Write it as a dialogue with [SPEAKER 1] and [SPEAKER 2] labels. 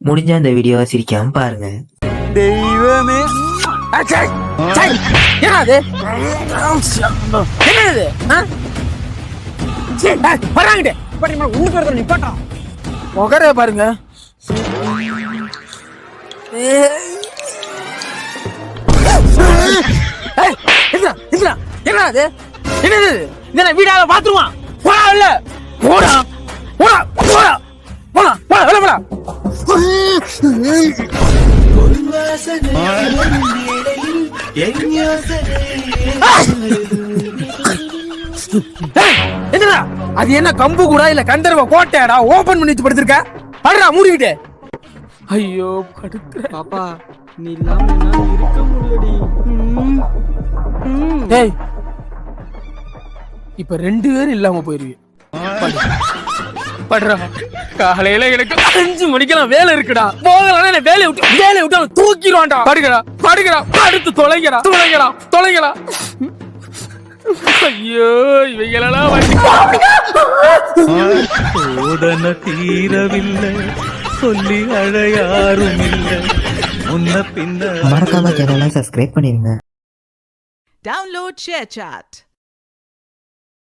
[SPEAKER 1] முடிஞ்ச அந்த வீடியோவை சிரிக்காம பாருங்க.
[SPEAKER 2] தெய்வமே என்னது முகரே பாருங்க. என்னது என்னது வீடால பாத்துருவான். போடா இல்ல போடா போடா போடா போடா போடா வெளில போடா. என்னடா அது என்ன கம்பு கூட இல்ல கந்தர்வ கோட்டையாடா ஓபன் பண்ணி படுத்திருக்க? அடடா மூடிக்கிட்டே. ஐயோ படுத்துற
[SPEAKER 3] பாப்பா நீ இல்லாம என்னால இருக்க முடியலடி.
[SPEAKER 2] டேய் இப்ப 2 பேரும் இல்லாம போயிருவீங்க. படுறா காலையில எனக்கு 5 மணிக்கெல்லாம் வேலை இருக்குடா. போகலாம் வேலையை விட்டு தூக்கிடுவான்டா. படுகிறா படுகிறா படுத்து தொலைகிறா தொலைகிறா தொலைகிறா. ஐயோ இவைகளெல்லாம்
[SPEAKER 4] சோதனை தீரவில்லை சொல்லி அழையாரும் இல்லை முன்ன பின்ன.
[SPEAKER 1] மறக்காம சேனலை சப்ஸ்கிரைப் பண்ணிருங்க.
[SPEAKER 5] Download ShareChat.